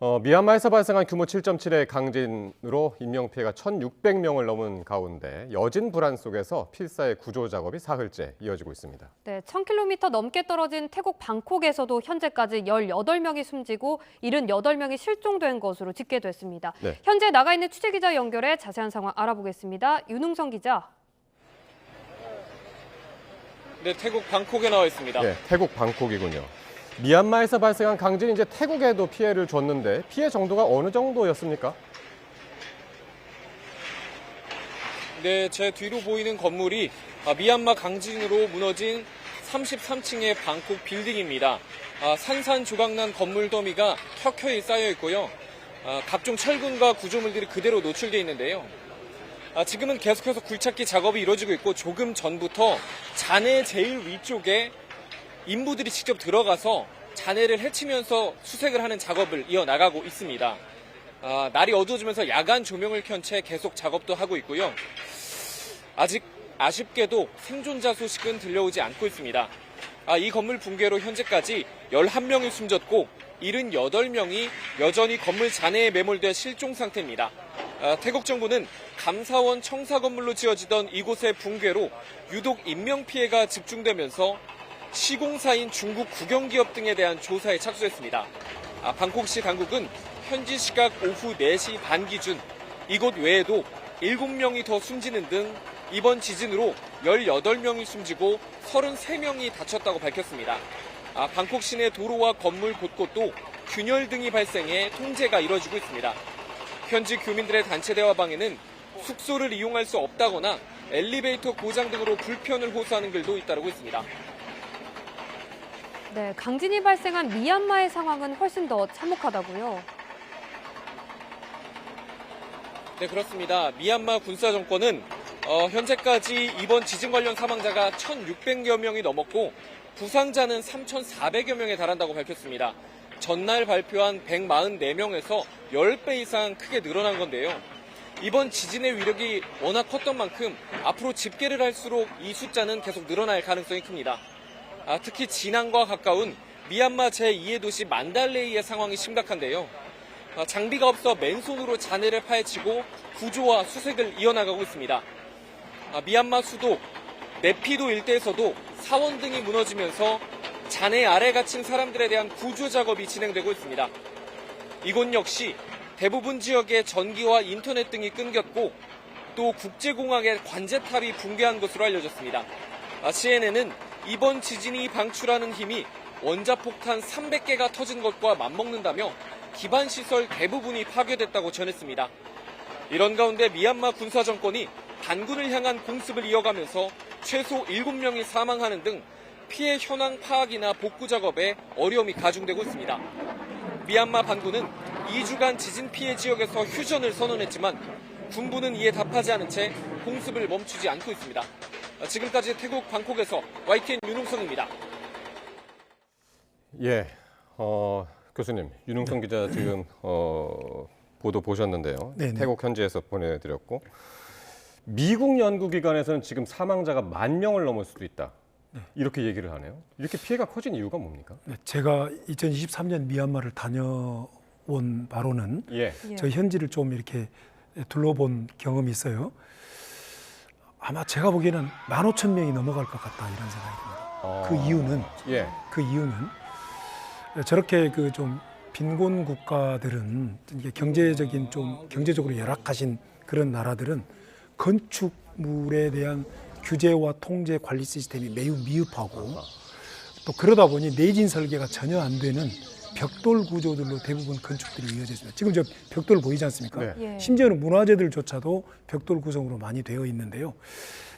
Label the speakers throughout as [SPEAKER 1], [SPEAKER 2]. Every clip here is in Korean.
[SPEAKER 1] 미얀마에서 발생한 규모 7.7의 강진으로 인명피해가 1,600명을 넘은 가운데 여진 불안 속에서 필사의 구조 작업이 사흘째 이어지고 있습니다.
[SPEAKER 2] 네, 1,000km 넘게 떨어진 태국 방콕에서도 현재까지 18명이 숨지고 78명이 실종된 것으로 집계됐습니다.
[SPEAKER 1] 네.
[SPEAKER 2] 현재 나가 있는 취재기자 연결해 자세한 상황 알아보겠습니다. 윤웅성 기자.
[SPEAKER 3] 네, 태국 방콕에 나와 있습니다.
[SPEAKER 1] 네, 태국 방콕이군요. 미얀마에서 발생한 강진이 이제 태국에도 피해를 줬는데 피해 정도가 어느 정도였습니까?
[SPEAKER 3] 네, 제 뒤로 보이는 건물이 미얀마 강진으로 무너진 33층의 방콕 빌딩입니다. 산산조각난 건물 더미가 켜켜이 쌓여 있고요. 각종 철근과 구조물들이 그대로 노출되어 있는데요. 지금은 계속해서 굴착기 작업이 이루어지고 있고 조금 전부터 잔해 제일 위쪽에 인부들이 직접 들어가서 잔해를 헤치면서 수색을 하는 작업을 이어나가고 있습니다. 날이 어두워지면서 야간 조명을 켠 채 계속 작업도 하고 있고요. 아직 아쉽게도 생존자 소식은 들려오지 않고 있습니다. 이 건물 붕괴로 현재까지 11명이 숨졌고 78명이 여전히 건물 잔해에 매몰돼 실종 상태입니다. 태국 정부는 감사원 청사 건물로 지어지던 이곳의 붕괴로 유독 인명피해가 집중되면서 시공사인 중국 국영기업 등에 대한 조사에 착수했습니다. 방콕시 당국은 현지 시각 오후 4시 반 기준 이곳 외에도 7명이 더 숨지는 등 이번 지진으로 18명이 숨지고 33명이 다쳤다고 밝혔습니다. 방콕 시내 도로와 건물 곳곳도 균열 등이 발생해 통제가 이뤄지고 있습니다. 현지 교민들의 단체 대화방에는 숙소를 이용할 수 없다거나 엘리베이터 고장 등으로 불편을 호소하는 글도 잇따르고 있습니다.
[SPEAKER 2] 네, 강진이 발생한 미얀마의 상황은 훨씬 더 참혹하다고요.
[SPEAKER 3] 네, 그렇습니다. 미얀마 군사 정권은 현재까지 이번 지진 관련 사망자가 1,600여 명이 넘었고 부상자는 3,400여 명에 달한다고 밝혔습니다. 전날 발표한 144명에서 10배 이상 크게 늘어난 건데요. 이번 지진의 위력이 워낙 컸던 만큼 앞으로 집계를 할수록 이 숫자는 계속 늘어날 가능성이 큽니다. 특히 진앙과 가까운 미얀마 제2의 도시 만달레이의 상황이 심각한데요. 장비가 없어 맨손으로 잔해를 파헤치고 구조와 수색을 이어나가고 있습니다. 미얀마 수도 네피도 일대에서도 사원 등이 무너지면서 잔해 아래 갇힌 사람들에 대한 구조 작업이 진행되고 있습니다. 이곳 역시 대부분 지역에 전기와 인터넷 등이 끊겼고 또 국제공항의 관제탑이 붕괴한 것으로 알려졌습니다. CNN은 이번 지진이 방출하는 힘이 원자폭탄 300개가 터진 것과 맞먹는다며 기반시설 대부분이 파괴됐다고 전했습니다. 이런 가운데 미얀마 군사정권이 반군을 향한 공습을 이어가면서 최소 7명이 사망하는 등 피해 현황 파악이나 복구 작업에 어려움이 가중되고 있습니다. 미얀마 반군은 2주간 지진 피해 지역에서 휴전을 선언했지만 군부는 이에 답하지 않은 채 공습을 멈추지 않고 있습니다. 지금까지 태국 방콕에서 YTN 윤웅성입니다.
[SPEAKER 1] 예, 교수님, 윤웅성 기자 지금 보도 보셨는데요.
[SPEAKER 4] 네네.
[SPEAKER 1] 태국 현지에서 보내드렸고 미국 연구기관에서는 지금 사망자가 10,000명을 넘을 수도 있다. 이렇게 얘기를 하네요. 이렇게 피해가 커진 이유가 뭡니까?
[SPEAKER 4] 네, 제가 2023년 미얀마를 다녀온 바로는 저 현지를 좀 이렇게 둘러본 경험이 있어요. 아마 제가 보기에는 15,000명이 넘어갈 것 같다 이런 생각이 듭니다. 그 이유는 저렇게 그 좀 빈곤 국가들은 이게 경제적으로 열악하신 그런 나라들은 건축물에 대한 규제와 통제 관리 시스템이 매우 미흡하고 또 그러다 보니 내진 설계가 전혀 안 되는 벽돌 구조들로 대부분 건축들이 이어져 있습니다. 지금 저 벽돌 보이지 않습니까?
[SPEAKER 2] 네.
[SPEAKER 4] 심지어는 문화재들조차도 벽돌 구성으로 많이 되어 있는데요.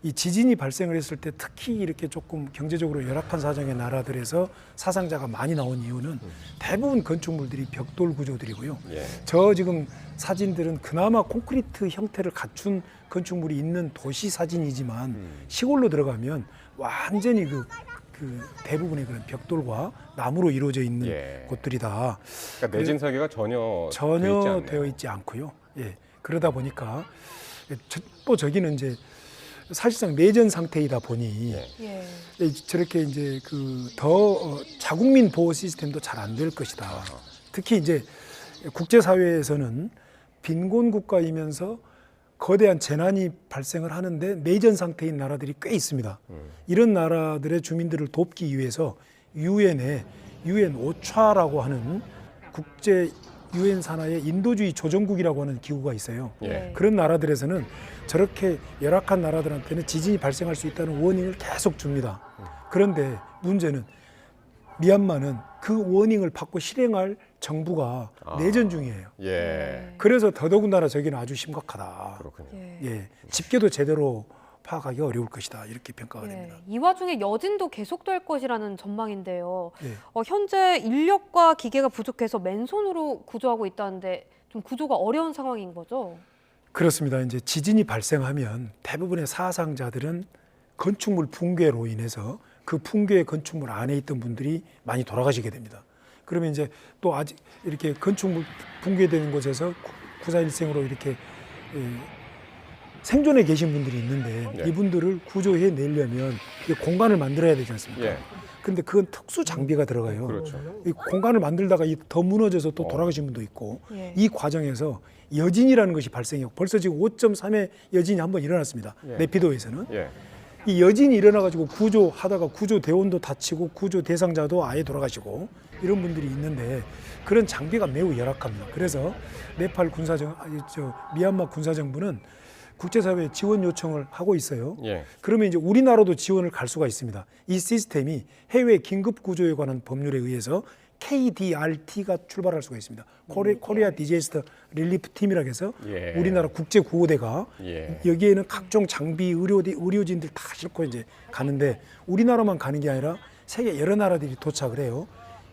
[SPEAKER 4] 이 지진이 발생을 했을 때 특히 이렇게 조금 경제적으로 열악한 사정의 나라들에서 사상자가 많이 나온 이유는 대부분 건축물들이 벽돌 구조들이고요. 저 지금 사진들은 그나마 콘크리트 형태를 갖춘 건축물이 있는 도시 사진이지만 시골로 들어가면 완전히 그 대부분의 그런 벽돌과 나무로 이루어져 있는 곳들이다.
[SPEAKER 1] 그러니까 내진 설계가 전혀
[SPEAKER 4] 되어 있지 않고요. 그러다 보니까 또 저기는 이제 사실상 내전 상태이다 보니 저렇게 이제 그 더 자국민 보호 시스템도 잘 안 될 것이다. 특히 이제 국제사회에서는 빈곤 국가이면서 거대한 재난이 발생을 하는데 내전 상태인 나라들이 꽤 있습니다. 이런 나라들의 주민들을 돕기 위해서 유엔에 유엔 오차라고 하는 국제 유엔 산하의 인도주의 조정국이라고 하는 기구가 있어요.
[SPEAKER 1] 예.
[SPEAKER 4] 그런 나라들에서는 저렇게 열악한 나라들한테는 지진이 발생할 수 있다는 워닝을 계속 줍니다. 그런데 문제는 미얀마는 그 워닝을 받고 실행할 정부가 내전 중이에요.
[SPEAKER 1] 예.
[SPEAKER 4] 그래서 더더군다나 저기는 아주 심각하다.
[SPEAKER 1] 그렇군요.
[SPEAKER 4] 예, 집계도 제대로 파악하기 어려울 것이다. 이렇게 평가가 됩니다.
[SPEAKER 2] 이 와중에 여진도 계속될 것이라는 전망인데요.
[SPEAKER 4] 예.
[SPEAKER 2] 현재 인력과 기계가 부족해서 맨손으로 구조하고 있다는데 좀 구조가 어려운 상황인 거죠?
[SPEAKER 4] 그렇습니다. 이제 지진이 발생하면 대부분의 사상자들은 건축물 붕괴로 인해서 그 붕괴의 건축물 안에 있던 분들이 많이 돌아가시게 됩니다. 그러면 이제 또 아직 이렇게 건축물 붕괴되는 곳에서 구사일생으로 이렇게 생존해 계신 분들이 있는데
[SPEAKER 1] 네.
[SPEAKER 4] 이분들을 구조해 내려면 공간을 만들어야 되지 않습니까?
[SPEAKER 1] 예.
[SPEAKER 4] 근데 그건 특수 장비가 들어가요.
[SPEAKER 1] 그렇죠.
[SPEAKER 4] 이 공간을 만들다가 더 무너져서 또 돌아가신 분도 있고
[SPEAKER 2] 예.
[SPEAKER 4] 이 과정에서 여진이라는 것이 발생해요. 벌써 지금 5.3의 여진이 한번 일어났습니다.
[SPEAKER 1] 예.
[SPEAKER 4] 네피도에서는.
[SPEAKER 1] 예.
[SPEAKER 4] 이 여진이 일어나가지고 구조하다가 구조대원도 다치고 구조 대상자도 아예 돌아가시고 이런 분들이 있는데 그런 장비가 매우 열악합니다. 그래서 네팔 미얀마 군사정부는 국제사회에 지원 요청을 하고 있어요.
[SPEAKER 1] 예.
[SPEAKER 4] 그러면 이제 우리나라도 지원을 갈 수가 있습니다. 이 시스템이 해외 긴급 구조에 관한 법률에 의해서 KDRT가 출발할 수가 있습니다. 코리아 디제스터 릴리프 팀이라고 해서
[SPEAKER 1] 예.
[SPEAKER 4] 우리나라 국제 구호대가
[SPEAKER 1] 예.
[SPEAKER 4] 여기에는 각종 장비, 의료진들 다 싣고 이제 가는데 우리나라만 가는 게 아니라 세계 여러 나라들이 도착을 해요.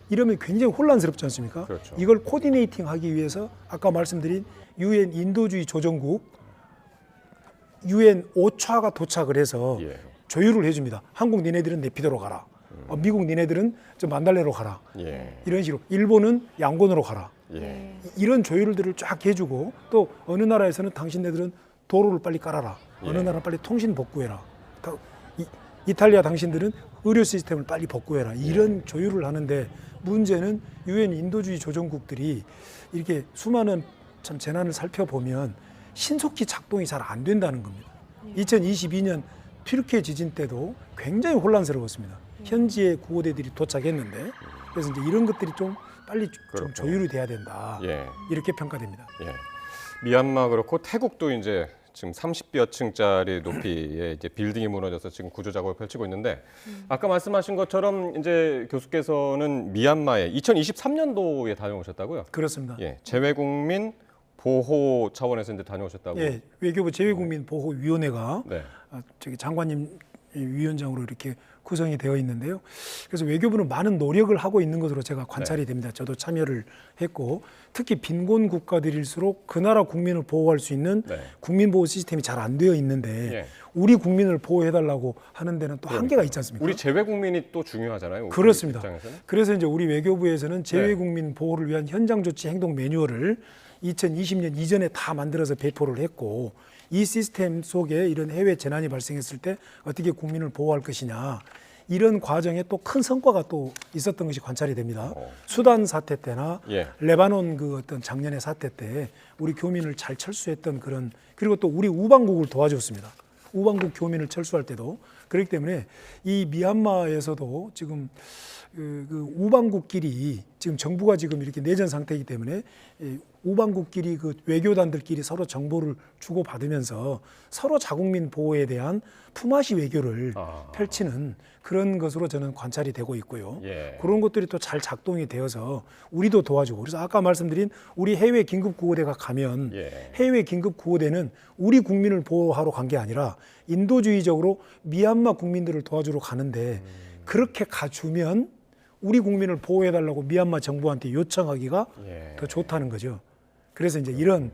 [SPEAKER 4] 이러면 굉장히 혼란스럽지 않습니까?
[SPEAKER 1] 그렇죠.
[SPEAKER 4] 이걸 코디네이팅 하기 위해서 아까 말씀드린 유엔 인도주의 조정국 유엔 오차가 도착을 해서
[SPEAKER 1] 예.
[SPEAKER 4] 조율을 해줍니다. 한국 니네들은 네피도로 가라. 미국 니네들은 저 만달레로 가라.
[SPEAKER 1] 예.
[SPEAKER 4] 이런 식으로 일본은 양곤으로 가라.
[SPEAKER 1] 예.
[SPEAKER 4] 이런 조율들을 쫙 해주고 또 어느 나라에서는 당신네들은 도로를 빨리 깔아라. 어느
[SPEAKER 1] 예.
[SPEAKER 4] 나라는 빨리 통신 복구해라. 이탈리아 당신들은 의료 시스템을 빨리 복구해라. 이런 조율을 하는데 문제는 유엔 인도주의 조정국들이 이렇게 수많은 참 재난을 살펴보면 신속히 작동이 잘 안 된다는 겁니다. 2022년 튀르키예 지진 때도 굉장히 혼란스러웠습니다. 현지에 구호대들이 도착했는데 그래서 이제 이런 것들이 좀 빨리 좀
[SPEAKER 1] 그렇군요.
[SPEAKER 4] 조율이 돼야 된다.
[SPEAKER 1] 예.
[SPEAKER 4] 이렇게 평가됩니다.
[SPEAKER 1] 예. 미얀마 그렇고 태국도 이제 지금 30여 층짜리 높이의 이제 빌딩이 무너져서 지금 구조 작업을 펼치고 있는데 아까 말씀하신 것처럼 이제 교수께서는 미얀마에 2023년도에 다녀오셨다고요?
[SPEAKER 4] 그렇습니다.
[SPEAKER 1] 예. 재외국민 보호 차원에서 이제 다녀오셨다고.
[SPEAKER 4] 예, 외교부 재외국민보호위원회가
[SPEAKER 1] 네.
[SPEAKER 4] 저기 장관님 위원장으로 이렇게 구성이 되어 있는데요. 그래서 외교부는 많은 노력을 하고 있는 것으로 제가 관찰이 됩니다. 저도 참여를 했고 특히 빈곤 국가들일수록 그 나라 국민을 보호할 수 있는
[SPEAKER 1] 네.
[SPEAKER 4] 국민보호 시스템이 잘 안 되어 있는데
[SPEAKER 1] 예.
[SPEAKER 4] 우리 국민을 보호해달라고 하는 데는 또 한계가 있지 않습니까?
[SPEAKER 1] 우리 재외국민이 또 중요하잖아요. 우리
[SPEAKER 4] 그렇습니다.
[SPEAKER 1] 입장에서는.
[SPEAKER 4] 그래서 이제 우리 외교부에서는 재외국민 보호를 위한 현장 조치 행동 매뉴얼을 2020년 이전에 다 만들어서 배포를 했고 이 시스템 속에 이런 해외 재난이 발생했을 때 어떻게 국민을 보호할 것이냐 이런 과정에 또 큰 성과가 또 있었던 것이 관찰이 됩니다. 수단 사태 때나
[SPEAKER 1] 예.
[SPEAKER 4] 레바논 그 어떤 작년의 사태 때 우리 교민을 잘 철수했던 그런 그리고 또 우리 우방국을 도와줬습니다. 우방국 교민을 철수할 때도 그렇기 때문에 이 미얀마에서도 지금 그 우방국끼리 지금 정부가 지금 이렇게 내전 상태이기 때문에 우방국끼리 그 외교단들끼리 서로 정보를 주고 받으면서 서로 자국민 보호에 대한 품앗이 외교를 펼치는 그런 것으로 저는 관찰이 되고 있고요.
[SPEAKER 1] 예.
[SPEAKER 4] 그런 것들이 또 잘 작동이 되어서 우리도 도와주고 그래서 아까 말씀드린 우리 해외 긴급 구호대가 가면
[SPEAKER 1] 예.
[SPEAKER 4] 해외 긴급 구호대는 우리 국민을 보호하러 간 게 아니라 인도주의적으로 미얀마 국민들을 도와주러 가는데 그렇게 가주면 우리 국민을 보호해달라고 미얀마 정부한테 요청하기가
[SPEAKER 1] 예.
[SPEAKER 4] 더 좋다는 거죠. 그래서 이제 이런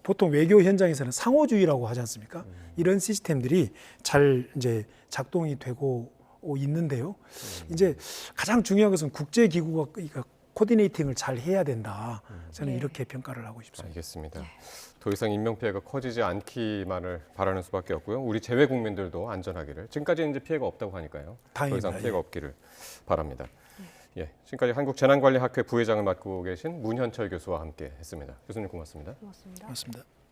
[SPEAKER 4] 보통 외교 현장에서는 상호주의라고 하지 않습니까? 이런 시스템들이 잘 이제 작동이 되고 있는데요. 이제 가장 중요한 것은 국제 기구가 코디네이팅을 잘 해야 된다. 저는 이렇게 평가를 하고 싶습니다.
[SPEAKER 1] 알겠습니다. 더 이상 인명 피해가 커지지 않기만을 바라는 수밖에 없고요. 우리 재외 국민들도 안전하기를. 지금까지 이제 피해가 없다고 하니까요. 더
[SPEAKER 4] 다행입니다.
[SPEAKER 1] 이상 피해가 없기를 바랍니다. 예, 지금까지 한국재난관리학회 부회장을 맡고 계신 문현철 교수와 함께 했습니다. 교수님 고맙습니다.
[SPEAKER 2] 고맙습니다.
[SPEAKER 4] 맞습니다.